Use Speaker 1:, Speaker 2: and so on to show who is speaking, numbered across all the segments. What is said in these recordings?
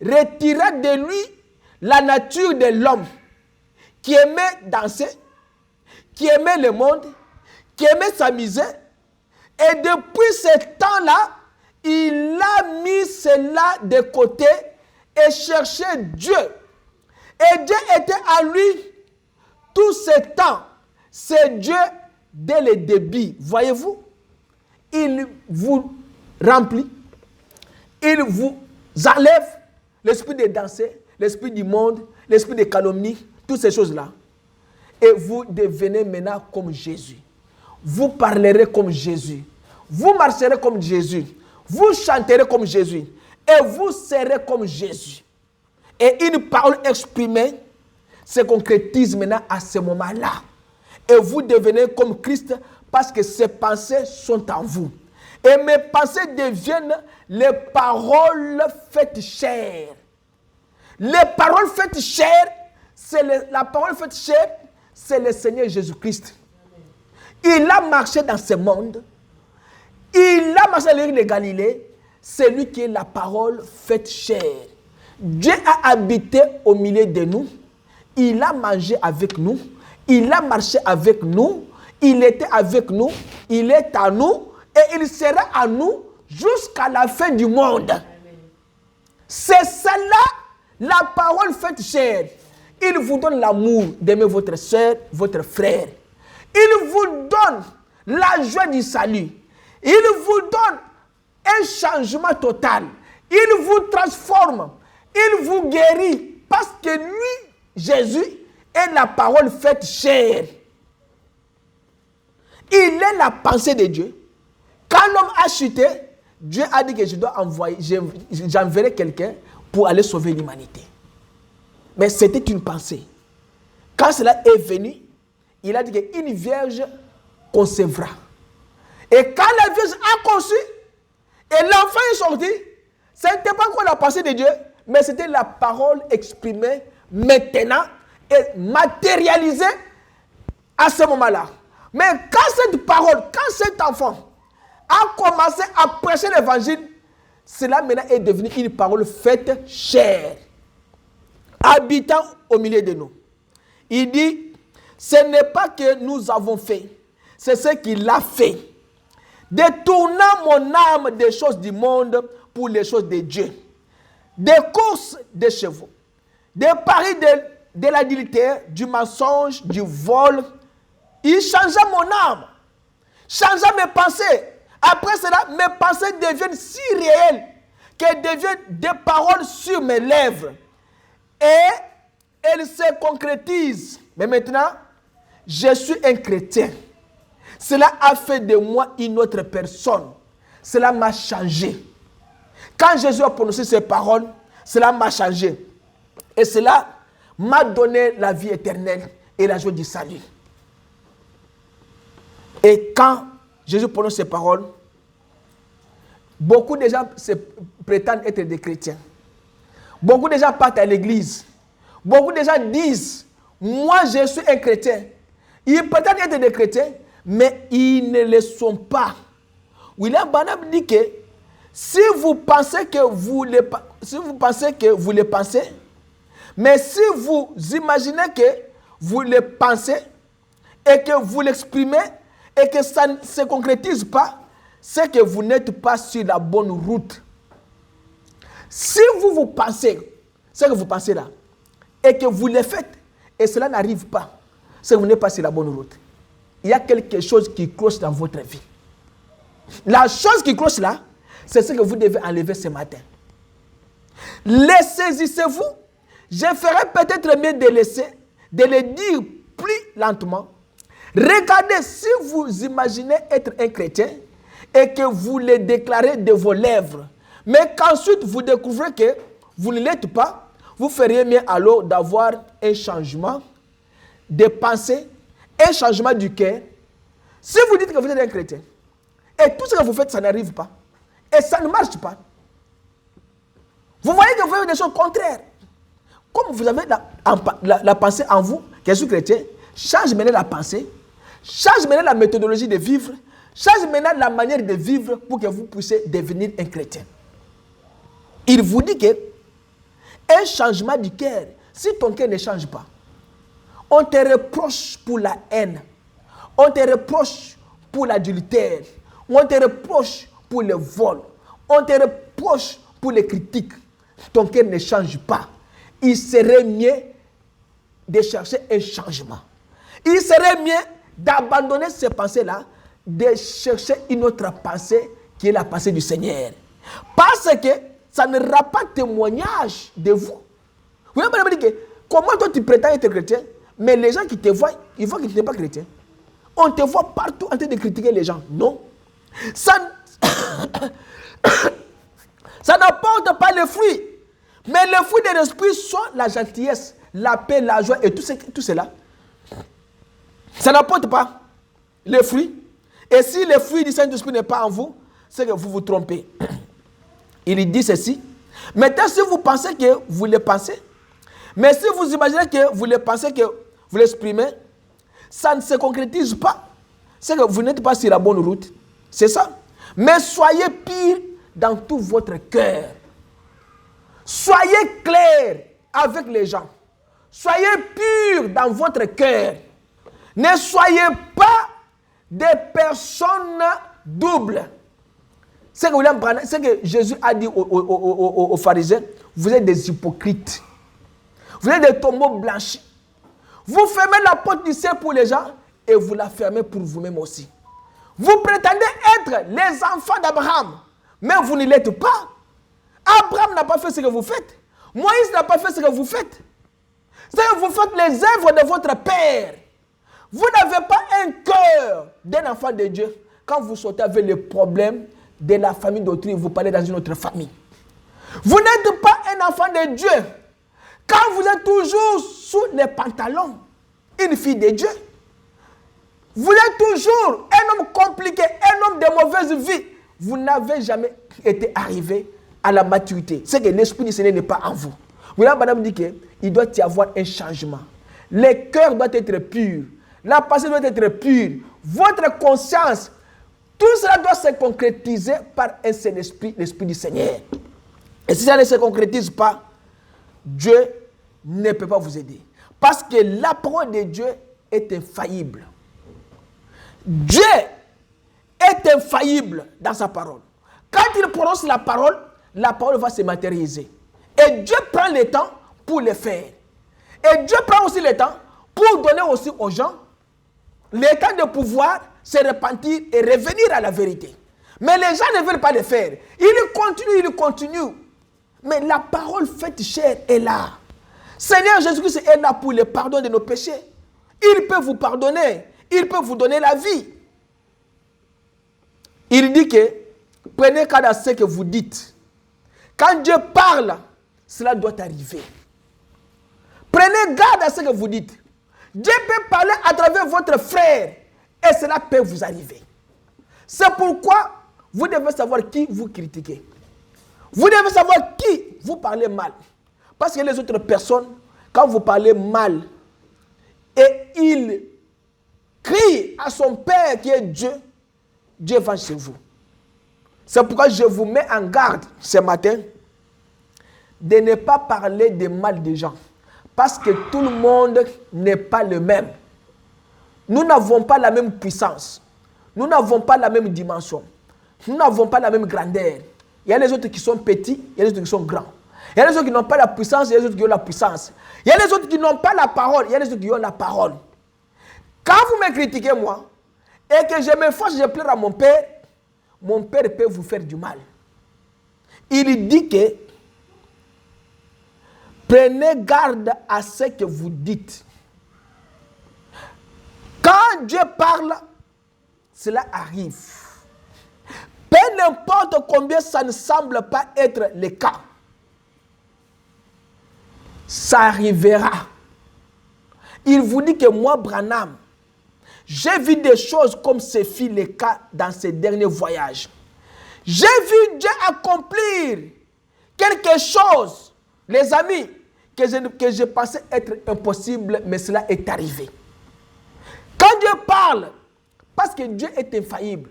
Speaker 1: retira de lui la nature de l'homme qui aimait danser, qui aimait le monde, qui aimait s'amuser. Et depuis ce temps-là, il a mis cela de côté et cherché Dieu. Et Dieu était à lui tout ce temps. C'est Dieu dès le début. Voyez-vous, il vous remplit, il vous enlève l'esprit de danser, l'esprit du monde, l'esprit de calomnie, toutes ces choses-là. Et vous devenez maintenant comme Jésus. Vous parlerez comme Jésus. Vous marcherez comme Jésus. Vous chanterez comme Jésus. Et vous serez comme Jésus. Et une parole exprimée se concrétise maintenant à ce moment-là. Et vous devenez comme Christ parce que ses pensées sont en vous. Et mes pensées deviennent les paroles faites chair. Les paroles faites chair, la parole faite chair, c'est le Seigneur Jésus-Christ. Il a marché dans ce monde. Il a marché dans l'île de Galilée. C'est lui qui est la parole faite chair. Dieu a habité au milieu de nous. Il a mangé avec nous. Il a marché avec nous. Il était avec nous. Il est à nous. Et il sera à nous jusqu'à la fin du monde. Amen. C'est cela, la parole faite chair. Il vous donne l'amour d'aimer votre soeur, votre frère. Il vous donne la joie du salut. Il vous donne un changement total. Il vous transforme. Il vous guérit. Parce que lui, Jésus, est la parole faite chair. Il est la pensée de Dieu. Quand l'homme a chuté, Dieu a dit que j'enverrai quelqu'un pour aller sauver l'humanité. Mais c'était une pensée. Quand cela est venu, il a dit qu'une vierge concevra. Et quand la vierge a conçu, et l'enfant est sorti, ce n'était pas encore la pensée de Dieu, mais c'était la parole exprimée maintenant et matérialisée à ce moment-là. Mais quand cette parole, quand cet enfant a commencé à prêcher l'évangile, cela maintenant est devenu une parole faite chair, habitant au milieu de nous. Il dit, ce n'est pas que nous avons fait, c'est ce qu'il a fait. Détournant mon âme des choses du monde pour les choses de Dieu. Des courses de chevaux, des paris de l'adultère, du mensonge, du vol. Il changea mon âme, changea mes pensées. Après cela, mes pensées deviennent si réelles qu'elles deviennent des paroles sur mes lèvres. Et elles se concrétisent. Mais maintenant, je suis un chrétien. Cela a fait de moi une autre personne. Cela m'a changé. Quand Jésus a prononcé ces paroles, cela m'a changé. Et cela m'a donné la vie éternelle et la joie du salut. Et quand Jésus prononce ces paroles, beaucoup de gens prétendent être des chrétiens. Beaucoup de gens partent à l'église. Beaucoup de gens disent, moi je suis un chrétien. Ils prétendent être des chrétiens, mais ils ne le sont pas. William Branham dit que si vous pensez que vous le pensez, mais si vous imaginez que vous le pensez et que vous l'exprimez et que ça ne se concrétise pas, c'est que vous n'êtes pas sur la bonne route. Si vous pensez ce que vous pensez là et que vous le faites et cela n'arrive pas, c'est que vous n'êtes pas sur la bonne route. Il y a quelque chose qui cloche dans votre vie. La chose qui cloche là, c'est ce que vous devez enlever ce matin. Les saisissez-vous. Je ferai peut-être mieux de le dire plus lentement. Regardez, si vous imaginez être un chrétien et que vous le déclarez de vos lèvres, mais qu'ensuite vous découvrez que vous ne l'êtes pas, vous feriez mieux alors d'avoir un changement de pensée, un changement du cœur. Si vous dites que vous êtes un chrétien, et tout ce que vous faites, ça n'arrive pas, et ça ne marche pas, vous voyez que vous faites des choses contraires. Comme vous avez la pensée en vous, que je suis chrétien, change maintenant la pensée, change maintenant la méthodologie de vivre, change maintenant la manière de vivre pour que vous puissiez devenir un chrétien. Il vous dit que Un changement du cœur. Si ton cœur ne change pas, on te reproche pour la haine, on te reproche pour l'adultère, on te reproche pour le vol, on te reproche pour les critiques. Ton cœur ne change pas. Il serait mieux de chercher un changement. Il serait mieux d'abandonner ces pensées-là, de chercher une autre pensée qui est la pensée du Seigneur. Parce que ça ne rend pas témoignage de vous. Vous voyez, madame, que comment toi tu prétends être chrétien, mais les gens qui te voient, ils voient que tu n'es pas chrétien. On te voit partout en train de critiquer les gens. Non. Ça n'apporte pas le fruit. Mais le fruit de l'esprit sont la gentillesse, la paix, la joie et tout cela. Ça n'apporte pas le fruit. Et si le fruit du Saint-Esprit n'est pas en vous, c'est que vous vous trompez. Il dit ceci. Maintenant, si vous pensez que vous le pensez, mais si vous imaginez que vous le pensez, que vous l'exprimez, ça ne se concrétise pas. C'est que vous n'êtes pas sur la bonne route. C'est ça. Mais soyez pire dans tout votre cœur. Soyez clair avec les gens. Soyez pur dans votre cœur. Ne soyez pas des personnes doubles. C'est que Jésus a dit aux pharisiens, vous êtes des hypocrites. Vous êtes des tombeaux blanchis. Vous fermez la porte du ciel pour les gens et vous la fermez pour vous-même aussi. Vous prétendez être les enfants d'Abraham, mais vous ne l'êtes pas. Abraham n'a pas fait ce que vous faites. Moïse n'a pas fait ce que vous faites. C'est que vous faites les œuvres de votre père. Vous n'avez pas un cœur d'un enfant de Dieu. Quand vous sortez avec les problèmes de la famille d'autrui, vous parlez dans une autre famille. Vous n'êtes pas un enfant de Dieu. Quand vous êtes toujours sous les pantalons, une fille de Dieu. Vous êtes toujours un homme compliqué, un homme de mauvaise vie. Vous n'avez jamais été arrivé à la maturité. C'est que l'Esprit du Seigneur n'est pas en vous. Vous voyez, madame dit qu'il doit y avoir un changement. Le cœur doit être pur. La pensée doit être pure. Votre conscience, tout cela doit se concrétiser par un seul esprit, l'Esprit du Seigneur. Et si ça ne se concrétise pas, Dieu ne peut pas vous aider. Parce que la parole de Dieu est infaillible. Dieu est infaillible dans sa parole. Quand il prononce la parole va se matérialiser. Et Dieu prend le temps pour le faire. Et Dieu prend aussi le temps pour donner aussi aux gens le temps de pouvoir se repentir et revenir à la vérité. Mais les gens ne veulent pas le faire. Ils continuent. Mais la parole faite chair est là. Seigneur Jésus-Christ est là pour le pardon de nos péchés. Il peut vous pardonner. Il peut vous donner la vie. Il dit que prenez garde à ce que vous dites. Quand Dieu parle, cela doit arriver. Prenez garde à ce que vous dites. Dieu peut parler à travers votre frère et cela peut vous arriver. C'est pourquoi vous devez savoir qui vous critiquez. Vous devez savoir qui vous parlez mal. Parce que les autres personnes, quand vous parlez mal, et il crie à son Père qui est Dieu, Dieu va chez vous. C'est pourquoi je vous mets en garde ce matin de ne pas parler de mal des gens. Parce que tout le monde n'est pas le même. Nous n'avons pas la même puissance. Nous n'avons pas la même dimension. Nous n'avons pas la même grandeur. Il y a les autres qui sont petits, il y a les autres qui sont grands. Il y a les autres qui n'ont pas la puissance, il y a les autres qui ont la puissance. Il y a les autres qui n'ont pas la parole, il y a les autres qui ont la parole. Quand vous me critiquez moi, et que je me fâche, je pleure à mon père peut vous faire du mal. Il dit que prenez garde à ce que vous dites. Quand Dieu parle, cela arrive. Peu importe combien ça ne semble pas être le cas, ça arrivera. Il vous dit que moi, Branham, j'ai vu des choses comme ce fut le cas dans ces derniers voyages. J'ai vu Dieu accomplir quelque chose, les amis, que je pensais être impossible, mais cela est arrivé. Quand Dieu parle, parce que Dieu est infaillible,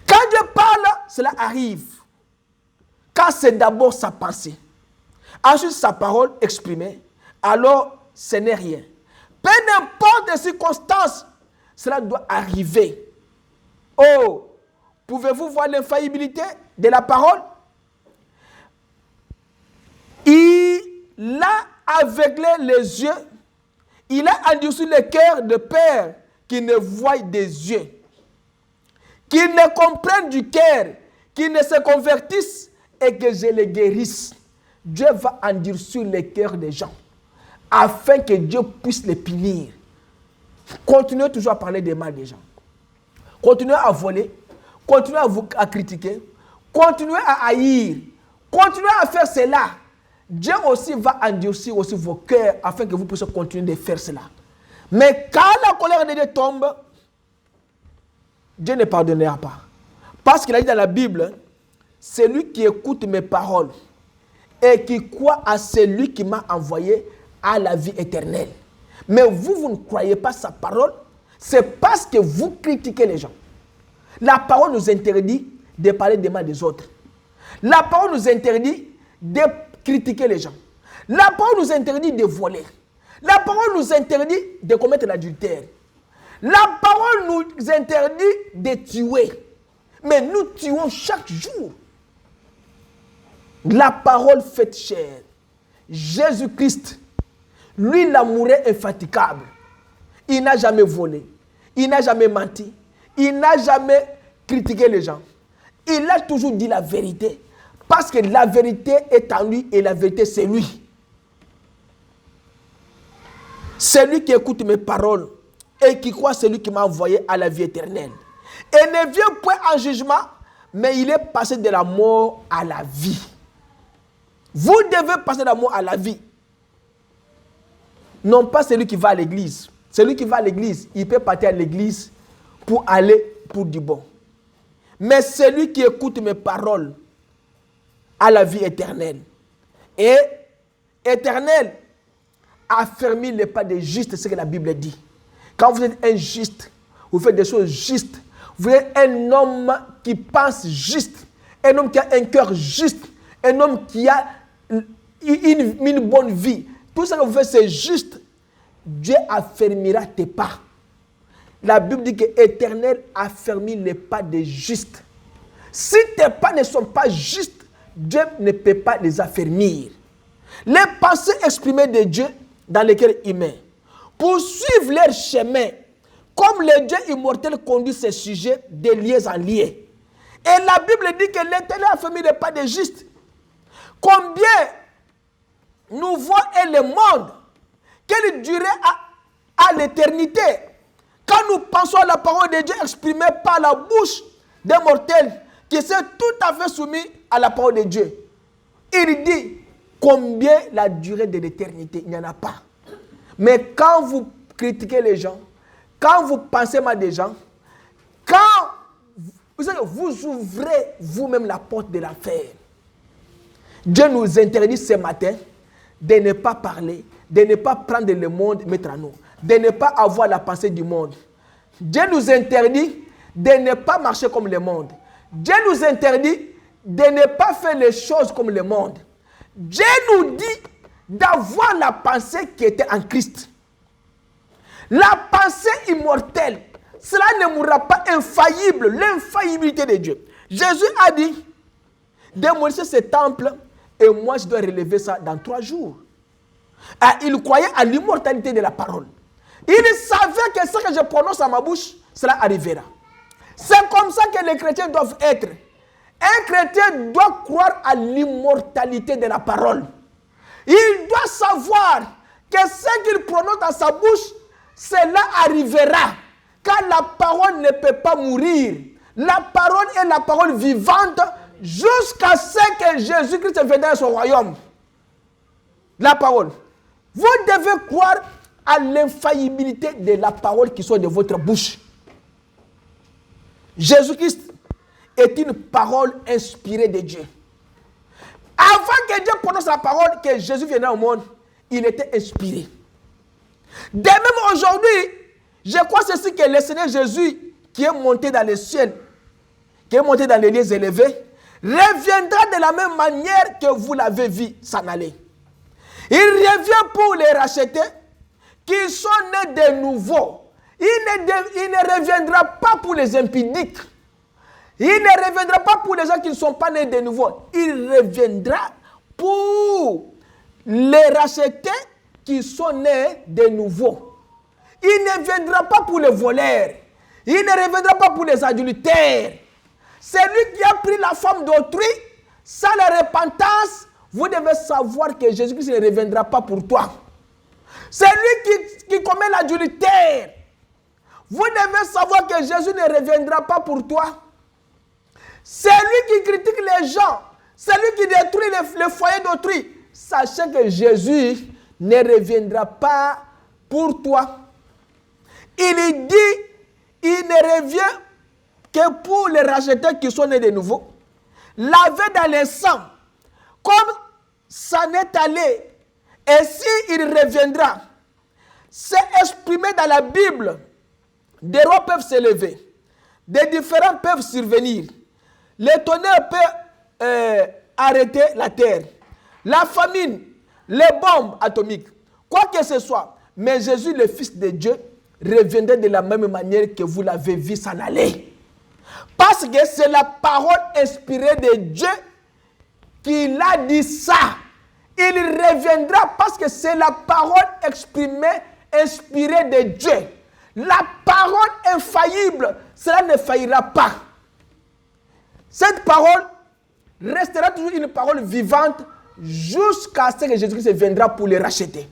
Speaker 1: quand Dieu parle, cela arrive. Quand c'est d'abord sa pensée. ensuite sa parole exprimée, alors ce n'est rien. Peu importe les circonstances, cela doit arriver. Oh, pouvez-vous voir l'infaillibilité de la parole? Il a aveuglé les yeux, il a endurci le cœur de père qui ne voient des yeux, qui ne comprennent du cœur, qui ne se convertissent et que je les guérisse. Dieu va endurcir le cœur des gens afin que Dieu puisse les punir. Continuez toujours à parler des mal des gens. Continuez à voler, continuez à critiquer, continuez à haïr, continuez à faire cela. Dieu aussi va endurcir aussi vos cœurs afin que vous puissiez continuer de faire cela. Mais quand la colère de Dieu tombe, Dieu ne pardonnera pas. Parce qu'il a dit dans la Bible, celui qui écoute mes paroles et qui croit à celui qui m'a envoyé a la vie éternelle. Mais vous ne croyez pas sa parole, c'est parce que vous critiquez les gens. La parole nous interdit de parler des mal des autres. La parole nous interdit de critiquer les gens. La parole nous interdit de voler. La parole nous interdit de commettre l'adultère. La parole nous interdit de tuer. Mais nous tuons chaque jour. La parole faite chair. Jésus-Christ, lui l'amour est infatigable. Il n'a jamais volé. Il n'a jamais menti. Il n'a jamais critiqué les gens. Il a toujours dit la vérité. Parce que la vérité est en lui et la vérité c'est lui. Celui qui écoute mes paroles et qui croit celui qui m'a envoyé à la vie éternelle. Et ne vient point en jugement, mais il est passé de la mort à la vie. Vous devez passer de la mort à la vie. Non pas celui qui va à l'église. Celui qui va à l'église, il peut partir à l'église pour aller pour du bon. Mais celui qui écoute mes paroles à la vie éternelle. Et éternel, affermit les pas des justes, c'est ce que la Bible dit. Quand vous êtes injuste, vous faites des choses justes. Vous êtes un homme qui pense juste, un homme qui a un cœur juste, un homme qui a une bonne vie. Tout ce que vous faites, c'est juste. Dieu affermira tes pas. La Bible dit que l'Éternel affermit les pas des justes. Si tes pas ne sont pas justes, Dieu ne peut pas les affermir. Les pensées exprimées de Dieu dans les cœurs humains, pour suivre leur chemin, comme le Dieu immortel conduit ses sujets de lieux en lieu. Et la Bible dit que l'Éternel a affermi les pas des justes. Combien nous voyons le monde, quelle durée à l'éternité. Quand nous pensons à la parole de Dieu exprimée par la bouche d'un mortel qui s'est tout à fait soumis à la parole de Dieu, il dit combien la durée de l'éternité, il n'y en a pas. Mais quand vous critiquez les gens, quand vous pensez mal des gens, quand vous ouvrez vous-même la porte de l'affaire, Dieu nous interdit ce matin de ne pas parler, de ne pas prendre le monde, mettre à nous, de ne pas avoir la pensée du monde. Dieu nous interdit de ne pas marcher comme le monde. Dieu nous interdit de ne pas faire les choses comme le monde. Dieu nous dit d'avoir la pensée qui était en Christ. La pensée immortelle, cela ne mourra pas infaillible, l'infaillibilité de Dieu. Jésus a dit, démolissez ce temple et moi je dois relever ça dans 3 jours. Et il croyait à l'immortalité de la parole. Il savait que ce que je prononce à ma bouche, cela arrivera. C'est comme ça que les chrétiens doivent être. Un chrétien doit croire à l'immortalité de la parole. Il doit savoir que ce qu'il prononce dans sa bouche, cela arrivera. Car la parole ne peut pas mourir. La parole est la parole vivante jusqu'à ce que Jésus-Christ vienne dans son royaume. La parole. Vous devez croire à l'infaillibilité de la parole qui sort de votre bouche. Jésus-Christ est une parole inspirée de Dieu. Avant que Dieu prononce la parole, que Jésus vienne au monde, il était inspiré. De même aujourd'hui, je crois ceci que le Seigneur Jésus, qui est monté dans les cieux, qui est monté dans les lieux élevés, reviendra de la même manière que vous l'avez vu s'en aller. Il revient pour les racheter, qui sont nés de nouveau. Il ne reviendra pas pour les impudiques. Il ne reviendra pas pour les gens qui ne sont pas nés de nouveau. Il reviendra pour les racheter qui sont nés de nouveau. Il ne viendra pas pour les voleurs. Il ne reviendra pas pour les adultères. C'est lui qui a pris la femme d'autrui sans la repentance. Vous devez savoir que Jésus-Christ ne reviendra pas pour toi. C'est lui qui commet l'adultère. Vous devez savoir que Jésus ne reviendra pas pour toi. C'est lui qui critique les gens. C'est lui qui détruit le foyer d'autrui. Sachez que Jésus ne reviendra pas pour toi. Il dit, il ne revient que pour les racheteurs qui sont nés de nouveau, lavés dans le sang, comme ça n'est allé. Et s'il reviendra, c'est exprimé dans la Bible. Des rois peuvent s'élever, des différents peuvent survenir. Le tonnerre peut arrêter la terre, la famine, les bombes atomiques, quoi que ce soit. Mais Jésus, le Fils de Dieu, reviendrait de la même manière que vous l'avez vu s'en aller. Parce que c'est la parole inspirée de Dieu qui l'a dit ça. Il reviendra parce que c'est la parole exprimée, inspirée de Dieu. La parole infaillible, cela ne faillira pas. Cette parole restera toujours une parole vivante jusqu'à ce que Jésus-Christ viendra pour les racheter.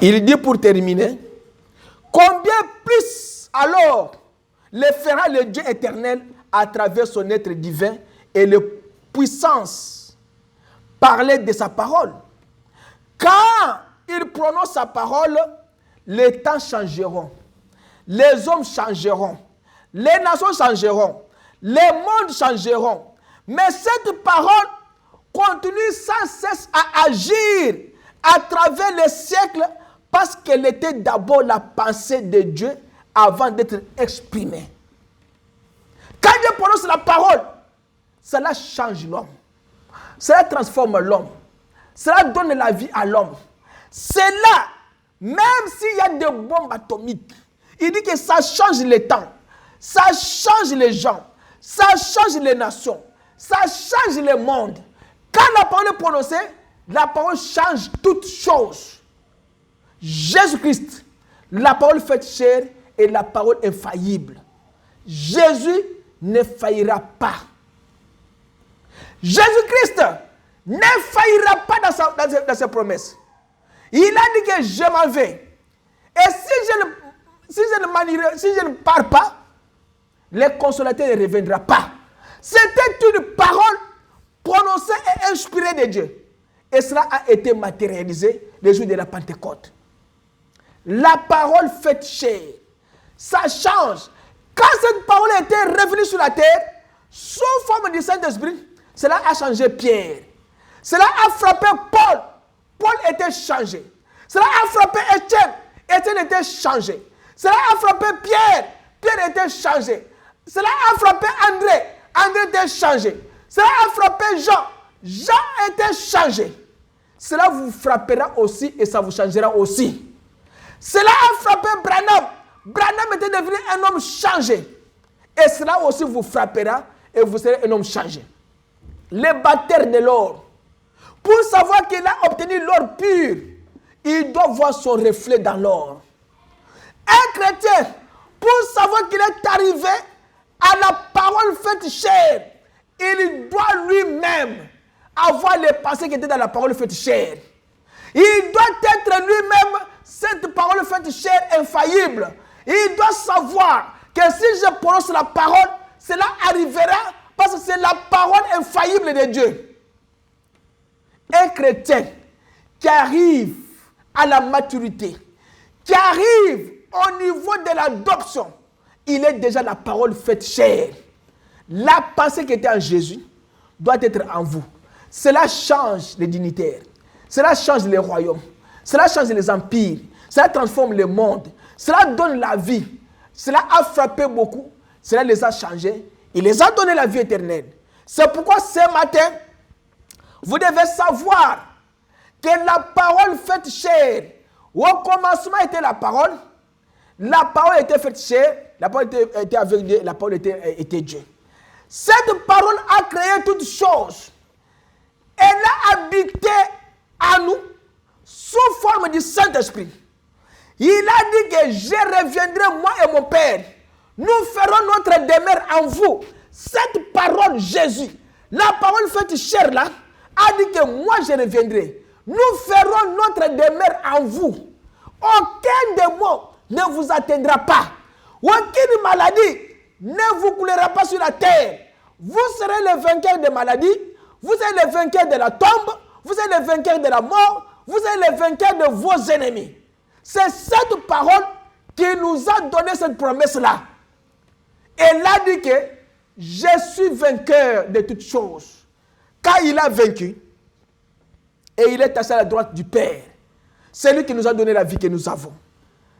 Speaker 1: Il dit pour terminer, combien plus alors le fera le Dieu éternel à travers son être divin et la puissance parler de sa parole. Quand il prononce sa parole, les temps changeront, les hommes changeront, les nations changeront, les mondes changeront. Mais cette parole continue sans cesse à agir à travers les siècles parce qu'elle était d'abord la pensée de Dieu avant d'être exprimée. Quand Dieu prononce la parole, cela change l'homme. Cela transforme l'homme. Cela donne la vie à l'homme. Cela, même s'il y a des bombes atomiques, il dit que ça change les temps, ça change les gens, ça change les nations, ça change le monde. Quand la parole est prononcée, la parole change toutes choses. Jésus-Christ, la parole faite chair est la parole infaillible. Jésus ne faillira pas. Jésus-Christ ne faillira pas dans ses promesses. Il a dit que je m'en vais. Et si je ne pars pas, le consolateur ne reviendra pas. C'était une parole prononcée et inspirée de Dieu. Et cela a été matérialisé le jour de la Pentecôte. La parole faite chair, ça change. Quand cette parole était revenue sur la terre, sous forme du Saint-Esprit, cela a changé Pierre. Cela a frappé Paul. Paul était changé. Cela a frappé Étienne. Étienne était changé. Cela a frappé Pierre. Pierre était changé. Cela a frappé André. André était changé. Cela a frappé Jean. Jean était changé. Cela vous frappera aussi et ça vous changera aussi. Cela a frappé Branham. Branham était devenu un homme changé. Et cela aussi vous frappera et vous serez un homme changé. Les batteurs de l'or, pour savoir qu'il a obtenu l'or pur, il doit voir son reflet dans l'or. Un chrétien, pour savoir qu'il est arrivé à la parole faite chair, il doit lui-même avoir les pensées qui étaient dans la parole faite chair. Il doit être lui-même cette parole faite chair infaillible. Il doit savoir que si je prononce la parole, cela arrivera parce que c'est la parole infaillible de Dieu. Un chrétien qui arrive à la maturité, qui arrive au niveau de l'adoption, il est déjà la parole faite chair. La pensée qui était en Jésus doit être en vous. Cela change les dignitaires. Cela change les royaumes. Cela change les empires. Cela transforme le monde. Cela donne la vie. Cela a frappé beaucoup. Cela les a changés. Il les a donné la vie éternelle. C'est pourquoi ce matin, vous devez savoir que la parole faite chair, au commencement était la parole était faite chair, la parole était avec Dieu, la parole était Dieu. Cette parole a créé toutes choses. Elle a habité à nous sous forme du Saint-Esprit. Il a dit que je reviendrai, moi et mon Père. Nous ferons notre demeure en vous. Cette parole, Jésus, la parole faite chair là, a dit que moi je reviendrai. Nous ferons notre demeure en vous. Aucun démon ne vous atteindra pas. Aucune maladie ne vous coulera pas sur la terre. Vous serez le vainqueur des maladies. Vous êtes le vainqueur de la tombe. Vous êtes le vainqueur de la mort. Vous êtes le vainqueur de vos ennemis. C'est cette parole qui nous a donné cette promesse-là. Elle a dit que je suis vainqueur de toutes choses. Quand il a vaincu, et il est assis à la droite du Père, c'est lui qui nous a donné la vie que nous avons.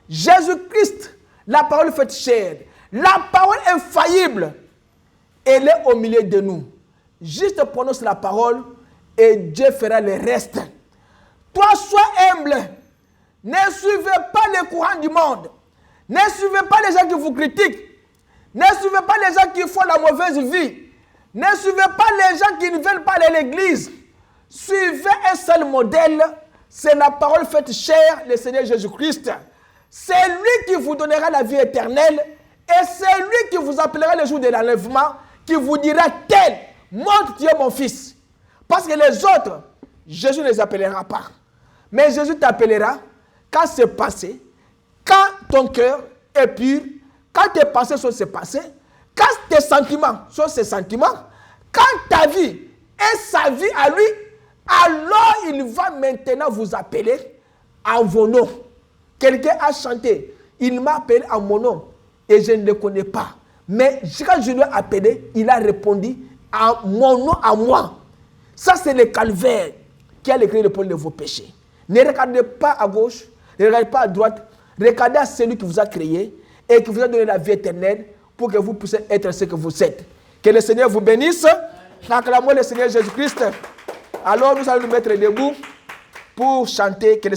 Speaker 1: Jésus-Christ, la parole faite chair, la parole infaillible, elle est au milieu de nous. Juste prononce la parole et Dieu fera le reste. Toi, sois humble. Ne suivez pas les courants du monde. Ne suivez pas les gens qui vous critiquent. Ne suivez pas les gens qui font la mauvaise vie. Ne suivez pas les gens qui ne veulent pas aller à l'église. Suivez un seul modèle. C'est la parole faite chair, le Seigneur Jésus-Christ. C'est lui qui vous donnera la vie éternelle. Et c'est lui qui vous appellera le jour de l'enlèvement, qui vous dira tel, montre Dieu mon fils. Parce que les autres, Jésus ne les appellera pas. Mais Jésus t'appellera quand c'est passé, quand ton cœur est pur, quand tes pensées sont ses pensées, quand tes sentiments sont ses sentiments, quand ta vie est sa vie à lui, alors il va maintenant vous appeler en vos noms. Quelqu'un a chanté, il m'a appelé en mon nom et je ne le connais pas. Mais quand je lui ai appelé, il a répondu en mon nom à moi. Ça, c'est le calvaire qui a écrit le pôle de vos péchés. Ne regardez pas à gauche, ne regardez pas à droite. Regardez à celui qui vous a créé et qui vous a donné la vie éternelle pour que vous puissiez être ce que vous êtes. Que le Seigneur vous bénisse. Acclamons le Seigneur Jésus-Christ. Alors nous allons nous mettre debout pour chanter. Que le